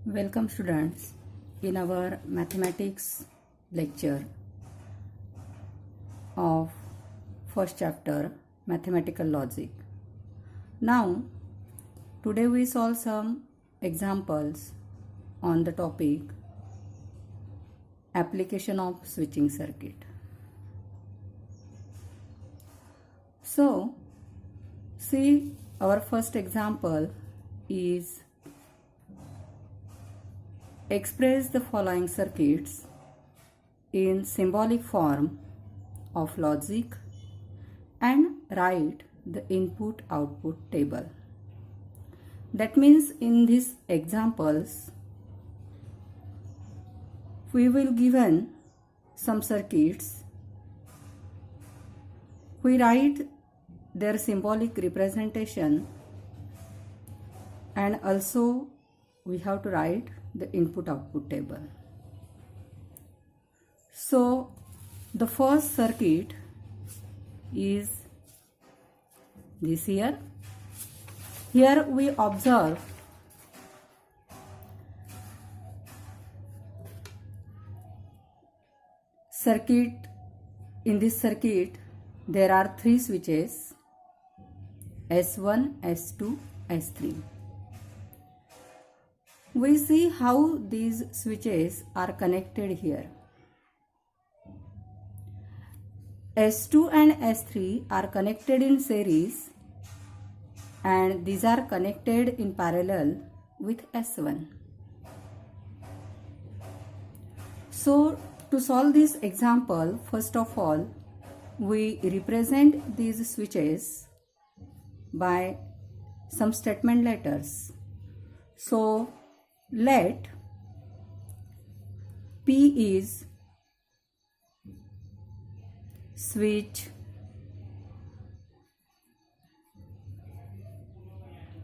Welcome students in our mathematics lecture of first chapter mathematical logic. Now today we solve some examples on the topic application of switching circuit. So see, our first example is express the following circuits in symbolic form of logic and write the input-output table. That means in these examples we will given some circuits. We write their symbolic representation and also we have to write the input-output table. So the first circuit is this here. Here we observe circuit. In this circuit there are three switches S1, S2, S3. We see how these switches are connected here. S2 and S3 are connected in series and these are connected in parallel with S1. So to solve this example, first of all, we represent these switches by some statement letters. So let P is switch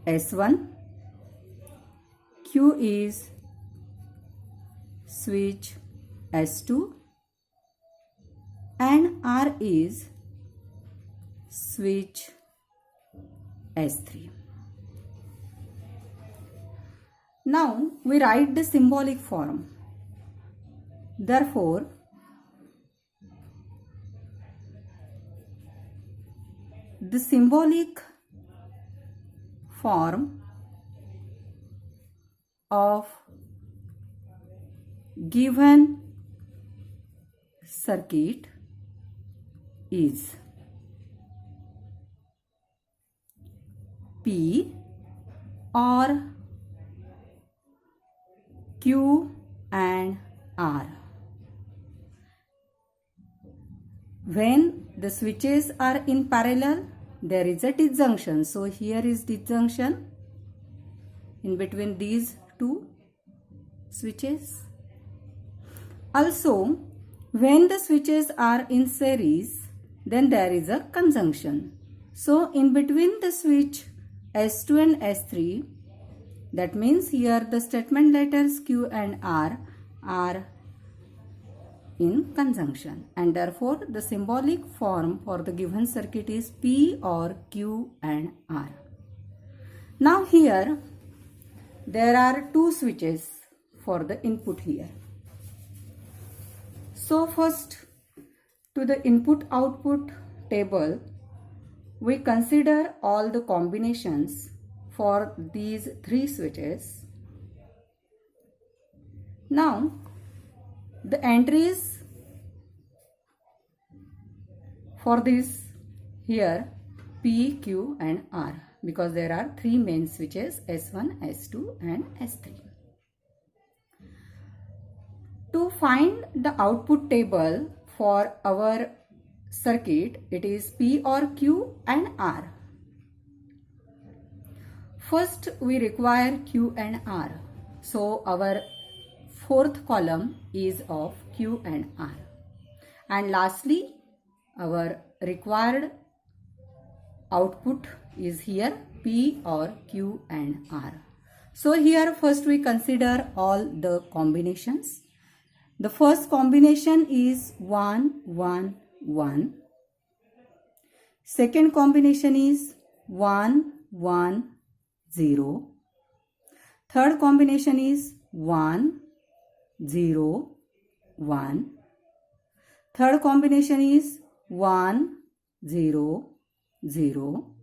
S1, Q is switch S2 and R is switch S3. Now we write the symbolic form. Therefore, the symbolic form of given circuit is P or Q and R. When the switches are in parallel, there is a disjunction. So here is disjunction in between these two switches. Also, when the switches are in series, then there is a conjunction. So in between the switch S2 and S3, that means here the statement letters Q and R are in conjunction and therefore the symbolic form for the given circuit is P or Q and R. Now here there are two switches for the input here. So first, to the input-output table, we consider all the combinations for these three switches. Now the entries for this here P, Q and R, because there are three main switches S1, S2 and S3. To find the output table for our circuit, it is P or Q and R. First we require Q and R. So our fourth column is of Q and R. And lastly, our required output is here P or Q and R. So here first we consider all the combinations. The first combination is 1, 1, 1. Second combination is 1, 1, 0. Third combination is 1, 0, 1. Third combination is 1, 0, 0.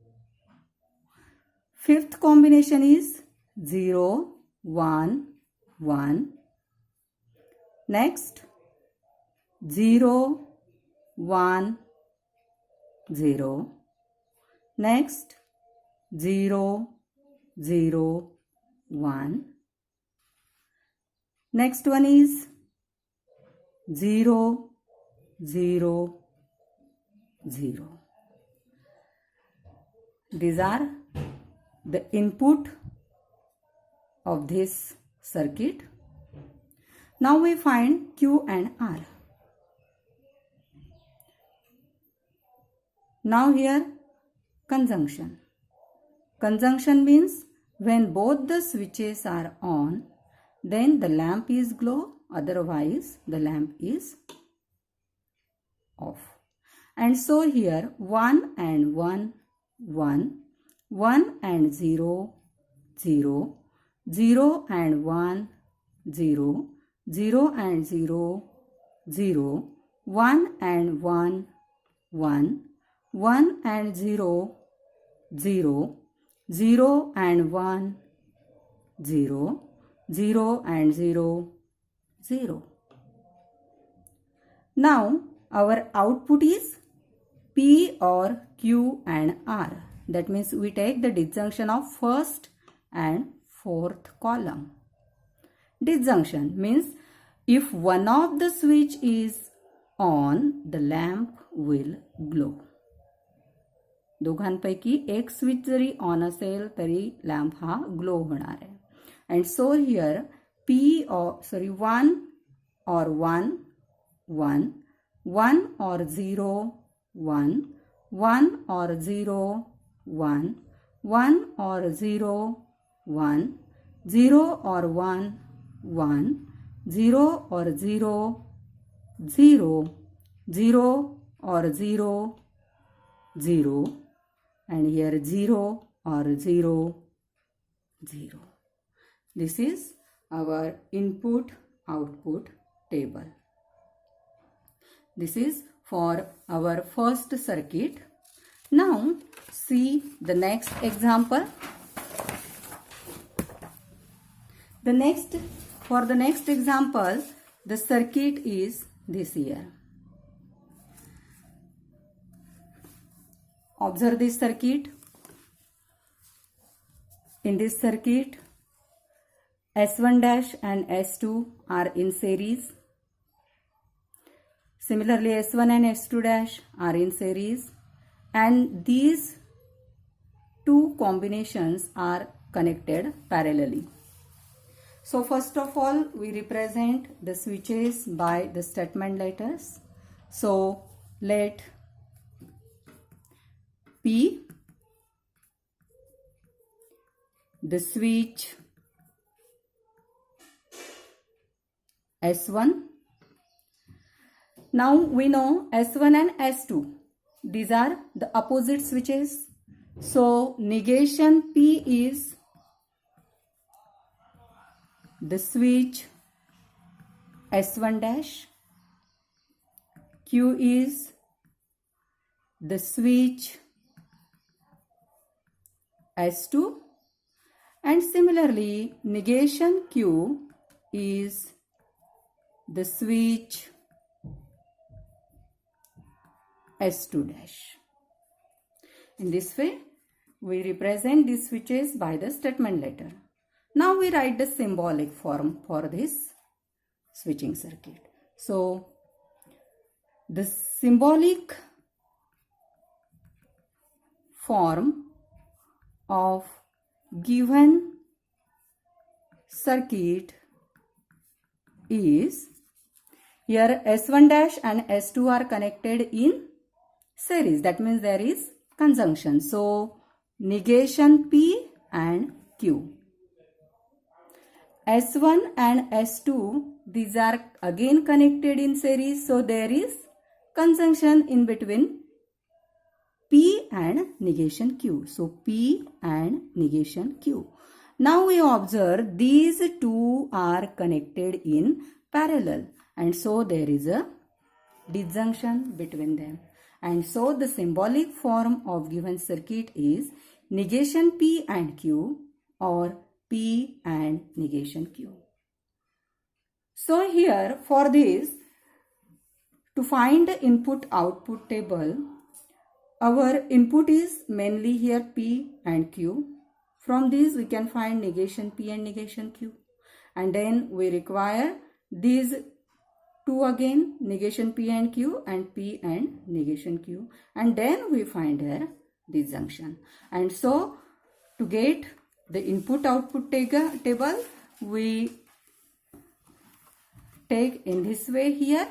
Fifth combination is 0, 1, 1. Next 0, 1, 0. Next 0, 0, 1. Next one is 0, 0, 0. These are the input of this circuit. Now we find Q and R. Now here conjunction. Conjunction means when both the switches are on, then the lamp is glow, otherwise the lamp is off. And so here 1 and 1, 1, 1 and 0, 0, 0 and 1, 0, 0 and 0, 0, 1 and 1, 1, 1 and 0, 0, 0 and 1, 0, 0 and 0, 0. Now our output is P or Q and R. That means we take the disjunction of first and fourth column. Disjunction means if one of the switch is on, the lamp will glow. दोघांपैकी एक switch zari on असेल तरी lamp हा glow होणार आहे. And so here P or 1 or 1, 1, 1 or 0, 1, 1 or 0, 1, 1 or 0, 1, 0 or 1, 1, 0 or 0, 0, 0 or 0, 0, and here 0 or 0, 0. This is our input output table. This is for our first circuit. Now see the next example. For the next example, the circuit is this here. Observe this circuit. In this circuit, S1' and S2 are in series. Similarly, S1 and S2' are in series, and these two combinations are connected parallelly. So first of all, we represent the switches by the statement letters. So let P, the switch S1. Now we know S1 and S2. These are the opposite switches. So negation P is the switch S1'. Q is the switch S2, and similarly negation Q is the switch S2'. In this way, we represent these switches by the statement letter. Now we write the symbolic form for this switching circuit. So the symbolic form of given circuit is, here S1' and S2 are connected in series. That means there is conjunction. So negation P and Q. S1 and S2, these are again connected in series. So there is conjunction in between P and negation Q. So P and negation Q. Now we observe these two are connected in parallel, and so there is a disjunction between them. And so the symbolic form of given circuit is negation P and Q or P and negation Q. So here for this, to find the input output table, our input is mainly here P and Q. From this we can find negation P and negation Q. And then we require these two again, negation P and Q and P and negation Q. And then we find here disjunction. And so to get the input output table, we take in this way here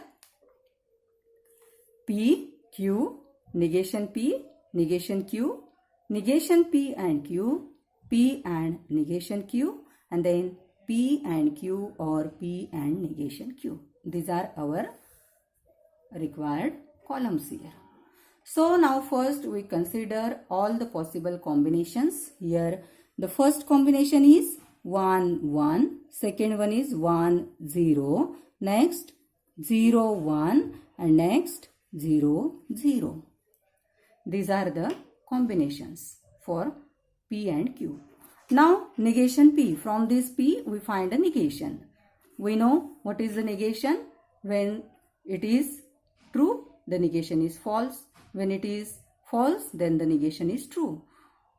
P, Q, negation P, negation Q, negation P and Q, P and negation Q, and then P and Q or P and negation Q. These are our required columns here. So now first we consider all the possible combinations. Here the first combination is 1, 1. Second one is 1, 0. Next 0, 1 and next 0, 0. These are the combinations for P and Q. Now negation P. From this P we find a negation. We know what is the negation. When it is true, the negation is false. When it is false, then the negation is true.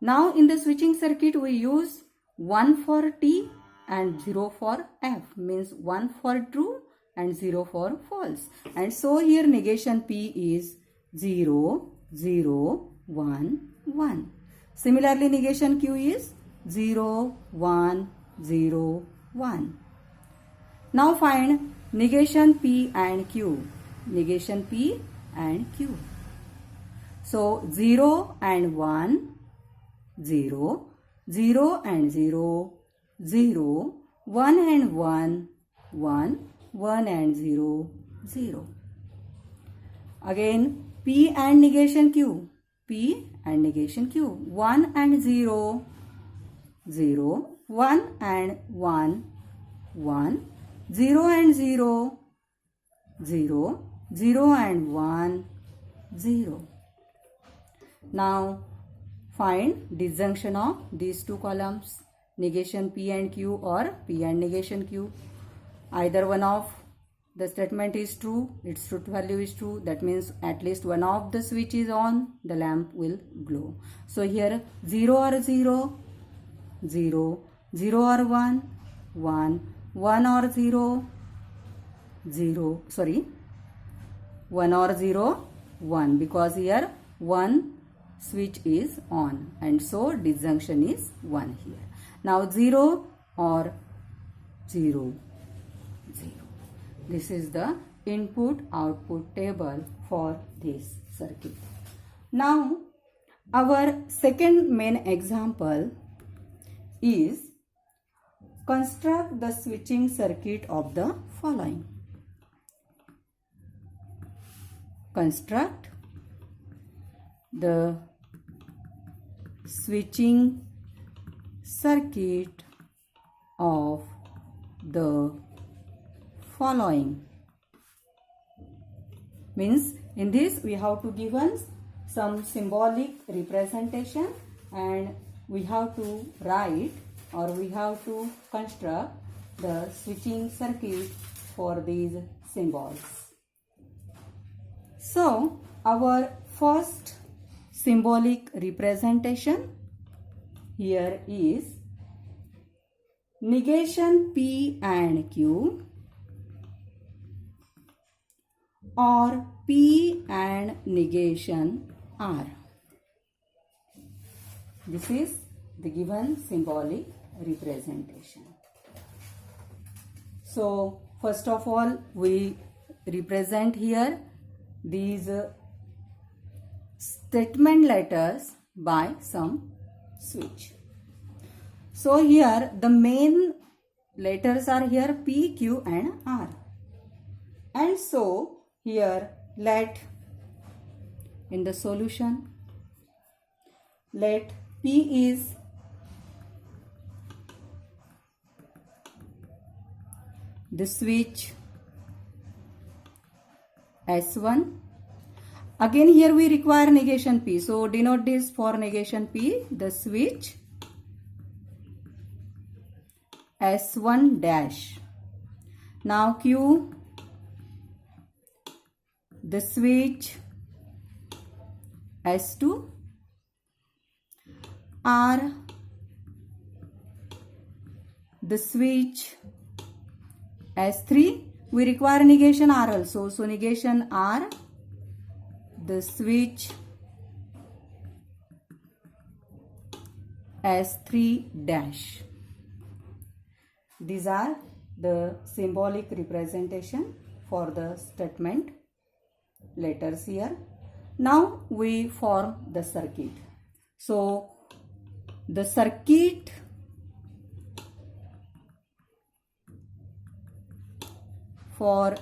Now in the switching circuit we use 1 for T and 0 for F, means 1 for true and 0 for false. And so here negation P is 0, 0, 1, 1. Similarly negation Q is 0, 1, 0, 1. Now find negation P and Q. Negation P and Q. So 0 and 1, 0, 0 and 0, 0, 1 and 1, 1, 1 and 0, 0. Again P and negation Q. P and negation Q. 1 and 0, 0, 1 and 1, 1, 0 and 0, 0, 0 and 1, 0. Now find disjunction of these two columns, negation P and Q or P and negation Q. Either one of the statement is true, its truth value is true, that means at least one of the switch is on, the lamp will glow. So here 0 or 0, 0, 0 or 1, 1, 1 or 0, 0, sorry, 1 or 0, 1, because here 1 switch is on and so disjunction is 1 here. Now 0 or 0, 0. This is the input output table for this circuit. Now our second main example is construct the switching circuit of the following. Construct the switching circuit of the following. Means in this we have to given some symbolic representation and we have to write or we have to construct the switching circuit for these symbols. So our first symbolic representation here is negation P and Q or P and negation R. This is the given symbolic representation. So first of all we represent here these statement letters by some switch. So here the main letters are here P, Q and R. And so here let in the solution let P is the switch S1. Again here we require negation P. So denote this for negation P, the switch S1 dash. Now Q, the switch S2. R, the switch S3. We require negation R also. So negation R, the switch S3 dash. These are the symbolic representation for the statement letters here. Now we form the circuit. So the circuit for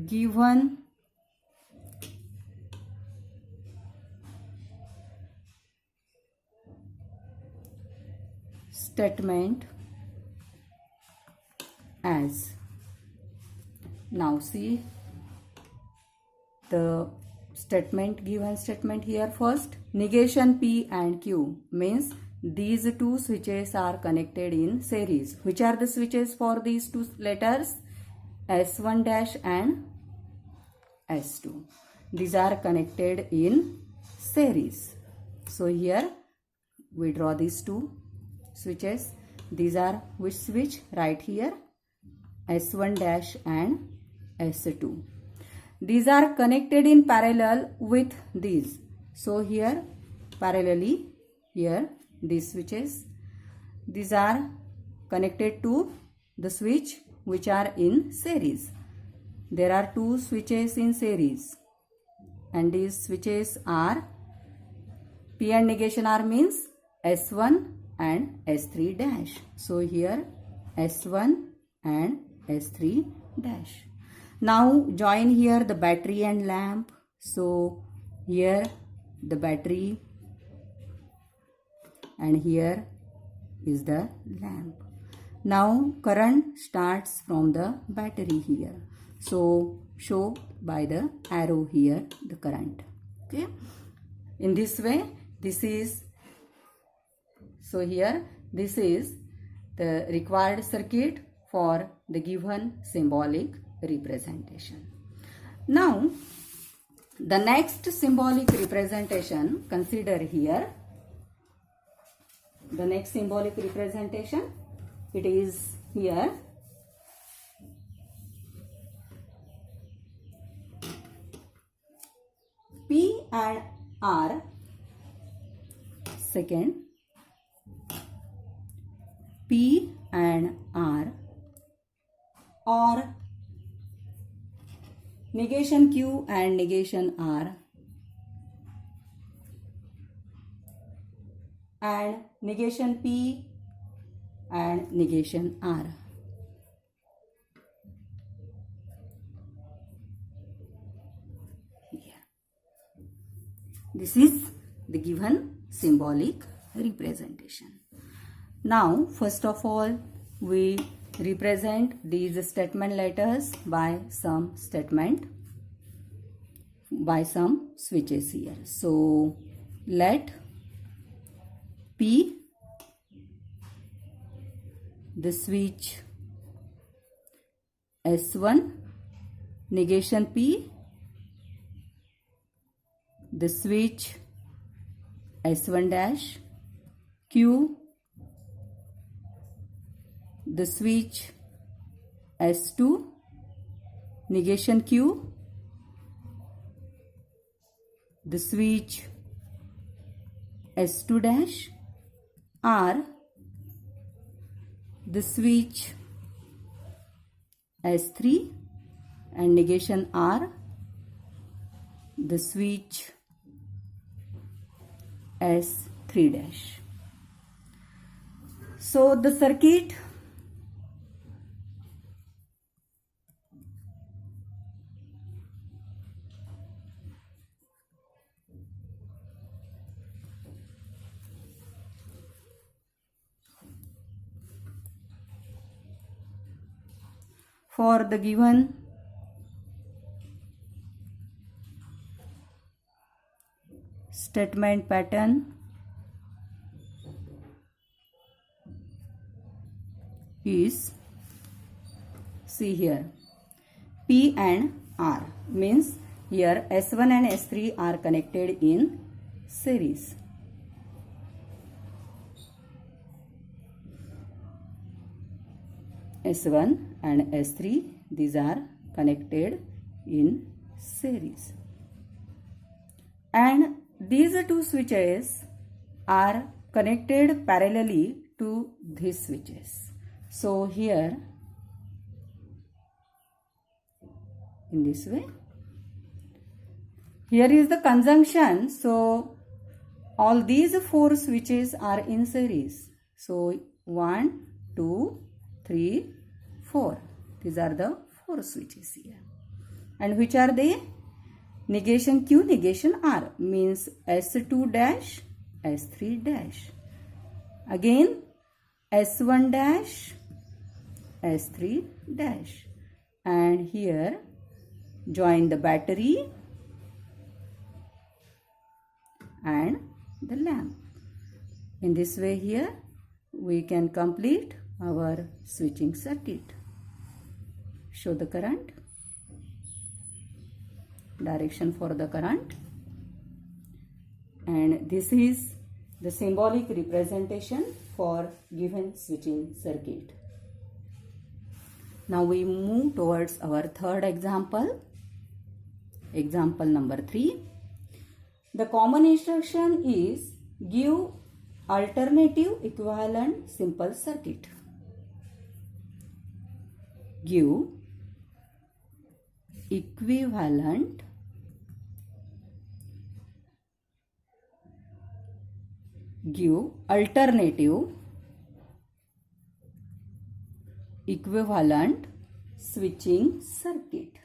given statement as. Now see the statement, given statement here. First, negation P and Q means these two switches are connected in series. Which are the switches for these two letters? S1 dash and S2. These are connected in series. So here we draw these two switches. These are which switch? Right here, S1 dash and S2. These are connected in parallel with these. So here parallelly, here these switches, these are connected to the switch which are in series. There are two switches in series and these switches are P and negation R means S1 and S3 dash. So here S1 and S3 dash. Now join here the battery and lamp. So here the battery and here is the lamp. Now current starts from the battery here. So show by the arrow here the current. Okay. In this way, this is, so here this is the required circuit for the given symbolic representation. Now the next symbolic representation, consider here the next symbolic representation. It is here P and R. Second, P and R, or negation Q and negation R, and negation P and negation R. Here. This is the given symbolic representation. Now, first of all, we represent these statement letters by some statement, by some switches here. So, let P, the switch S1, negation P, the switch S1 dash, Q, the switch S2, negation Q, the switch S2 dash, R, the switch S3, and negation R, the switch S3 dash. So the circuit for the given statement pattern is, see here, P and R means here S1 and S3 are connected in series. S1 and S3, these are connected in series. And these two switches are connected parallelly to these switches. So here, in this way, here is the conjunction. So all these four switches are in series. So 1, 2, 3, 4. These are the four switches here. And which are they? Negation Q, negation R means S2 dash, S3 dash. Again S1 dash, S3 dash. And here join the battery and the lamp. In this way here we can complete our switching circuit. Show the current, direction for the current, and this is the symbolic representation for given switching circuit. Now we move towards our third example. Example number 3. The common instruction is give alternative equivalent simple circuit. Give equivalent alternative equivalent switching circuit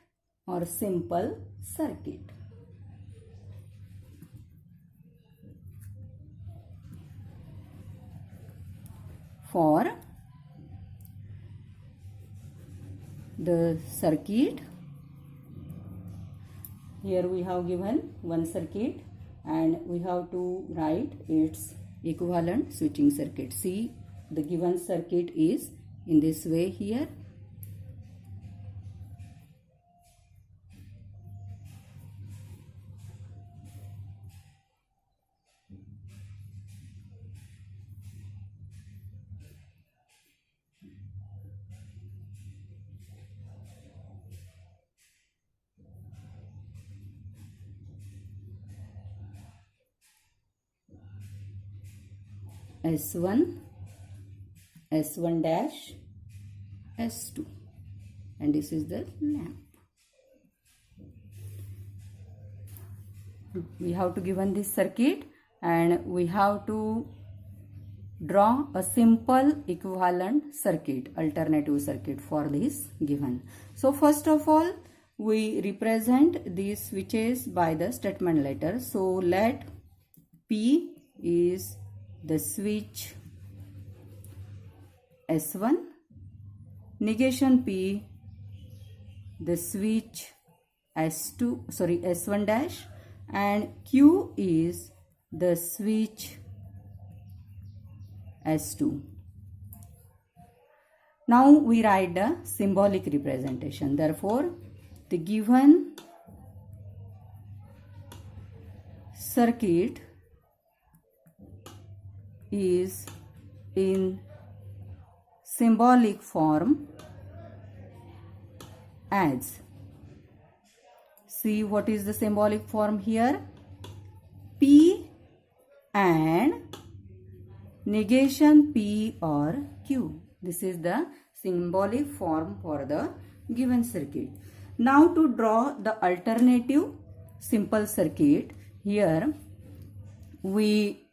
or simple circuit. For the circuit, here we have given one circuit and we have to write its equivalent switching circuit. See, the given circuit is in this way here. S1, S1 dash, S2, and this is the lamp. We have to given this circuit and we have to draw a simple equivalent circuit, alternative circuit for this given. So first of all, we represent these switches by the statement letter. So let P is the switch S1, negation P the switch S1 dash, and Q is the switch S2. Now we write the symbolic representation. Therefore, the given circuit is in symbolic form as, see what is the symbolic form here, P and negation P or Q. This is the symbolic form for the given circuit. Now to draw the alternative simple circuit, here we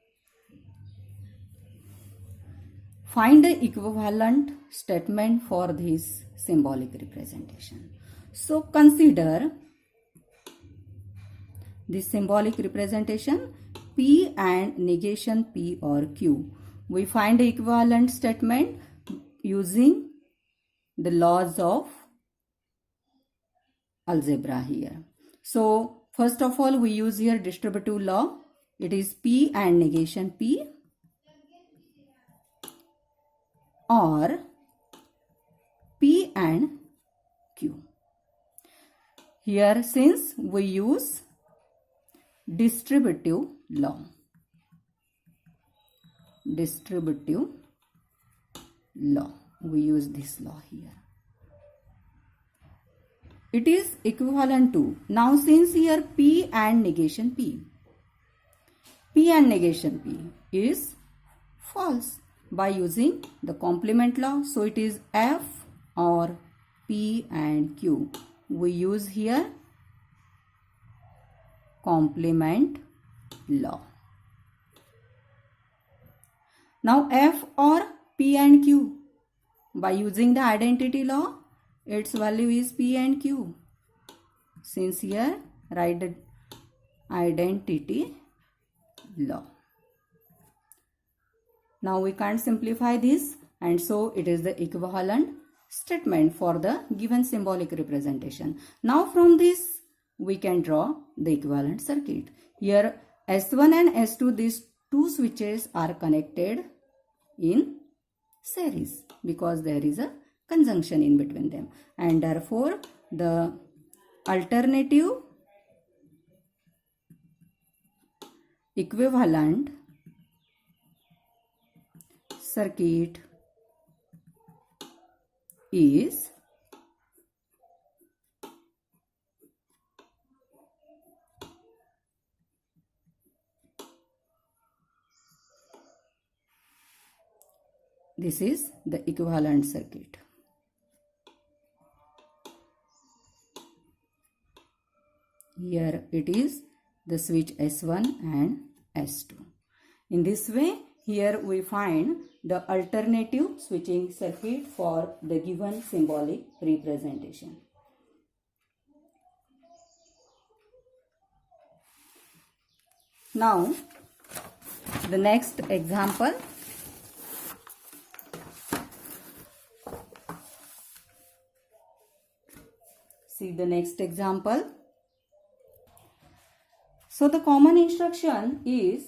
find the equivalent statement for this symbolic representation. So consider this symbolic representation P and negation P or Q. We find the equivalent statement using the laws of algebra here. So first of all, we use here distributive law. It is P and negation P, or P and Q. Here, since we use distributive law, we use this law here. It is equivalent to, now since here P and negation P and negation P is false by using the complement law. So it is F or P and Q. We use here complement law. Now F or P and Q, by using the identity law, its value is P and Q. Since here write the identity law. Now we can't simplify this, and so it is the equivalent statement for the given symbolic representation. Now from this we can draw the equivalent circuit. Here S1 and S2, these two switches are connected in series because there is a conjunction in between them, and therefore the alternative equivalent circuit is this is the equivalent circuit. Here it is the switch S1 and S2. In this way, here we find the alternative switching circuit for the given symbolic representation. Now, the next example. See the next example. So the common instruction is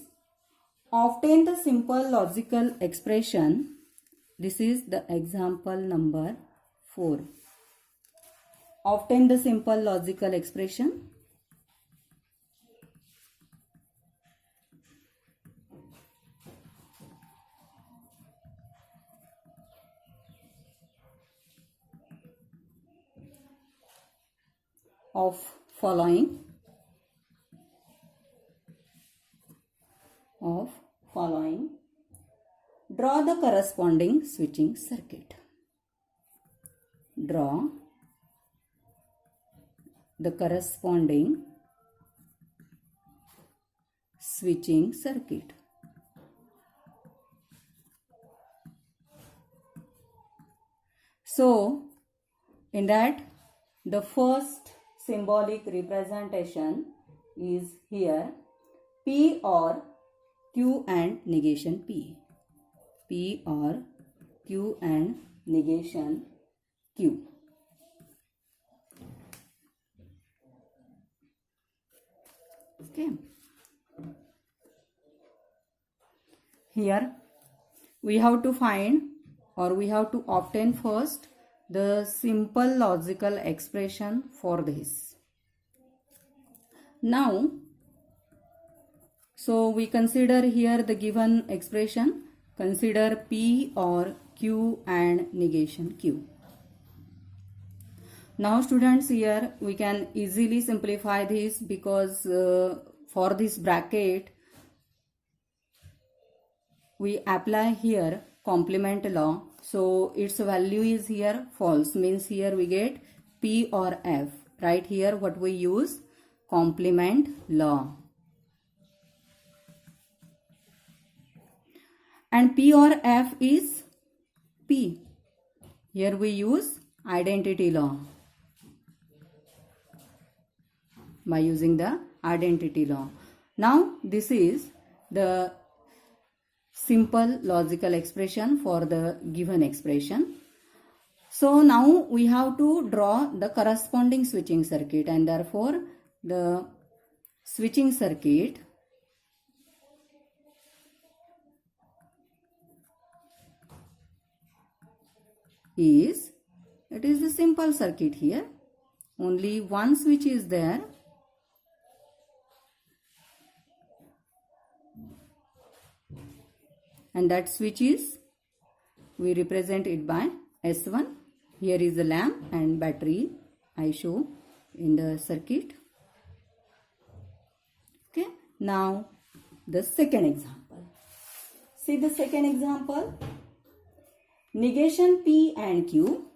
obtain the simple logical expression. This is the example number 4. Obtain the simple logical expression of following draw the corresponding switching circuit. Draw the corresponding switching circuit. So in that, the first symbolic representation is here P or Q and negation P. P or Q and negation Q. Okay. Here we have to find, or we have to obtain first the simple logical expression for this. Now, so we consider here the given expression. Consider P or Q and negation Q. Now students, here we can easily simplify this because for this bracket we apply here complement law. So its value is here false, means here we get P or F. Right here what we use? Complement law. And P or F is P. Here we use identity law. By using the identity law. Now this is the simple logical expression for the given expression. So now we have to draw the corresponding switching circuit, and therefore the switching circuit is, it is a simple circuit here. Only one switch is there. And that switch is, we represent it by S1. Here is the lamp and battery I show in the circuit. Okay. Now the second example. See the second example. Negation P and Q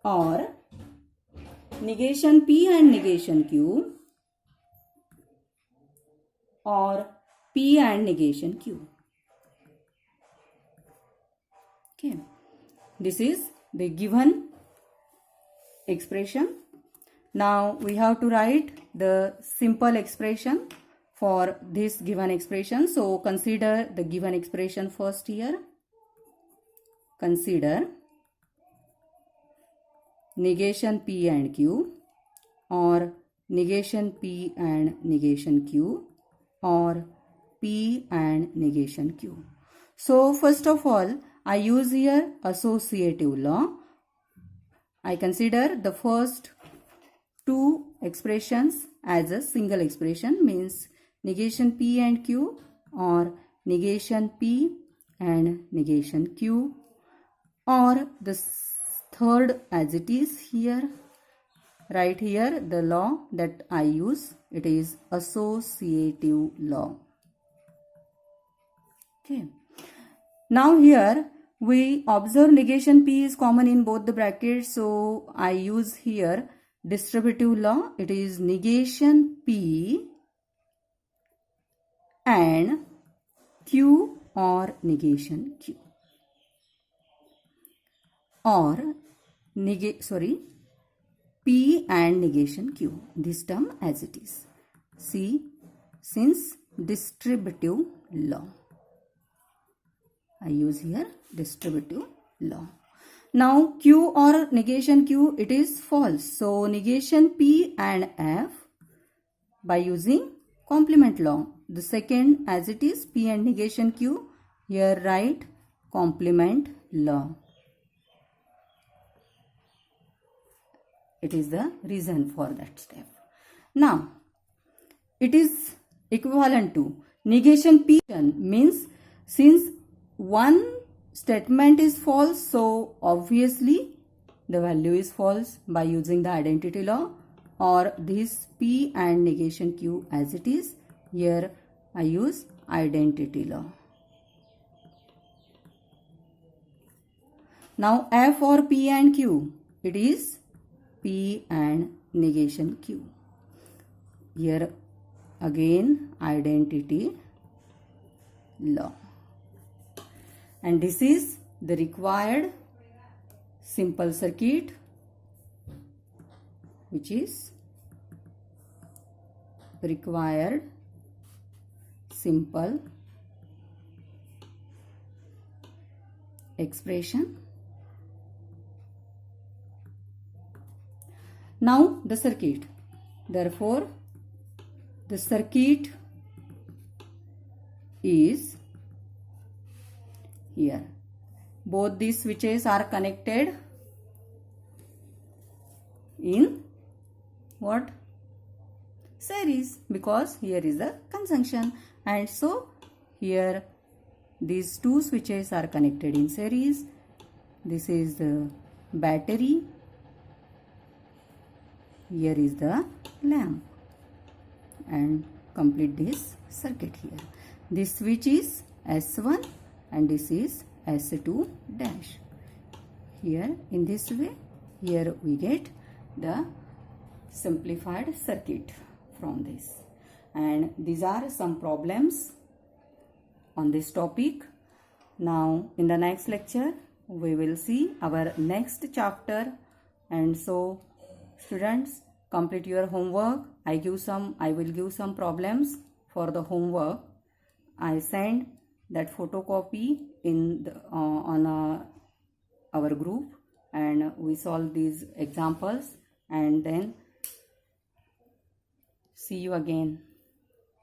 or negation P and negation Q or P and negation Q. Okay, this is the given expression. Now we have to write the simple expression for this given expression. So consider the given expression first here. Consider negation P and Q or negation P and negation Q or P and negation Q. So first of all, I use here associative law. I consider the first two expressions as a single expression, means negation P and Q or negation P and negation Q, or the third as it is here. Right here the law that I use, it is associative law. Okay. Now here we observe negation P is common in both the brackets, so I use here distributive law. It is negation P and Q or negation Q, or P and negation Q, this term as it is. See, since distributive law, I use here distributive law. Now Q or negation Q, it is false. So negation P and F by using complement law. The second as it is P and negation Q, here write complement law. It is the reason for that step. Now it is equivalent to negation P, means since one statement is false, so obviously the value is false by using the identity law, or this P and negation Q as it is, here I use identity law. Now F or P and Q, it is P and negation Q. Here again identity law. And this is the required simple circuit, which is required simple expression. Now the circuit. Therefore, the circuit is here. Both these switches are connected in what? Series, because here is the conjunction, and so here these two switches are connected in series. This is the battery, here is the lamp, and complete this circuit here. This switch is S1 and this is S2 dash. Here in this way, here we get the simplified circuit from this. And these are some problems on this topic. Now in the next lecture we will see our next chapter, and so students, complete your homework. I will give some problems for the homework. I send that photocopy in the, on our group, and we solve these examples, and then see you again.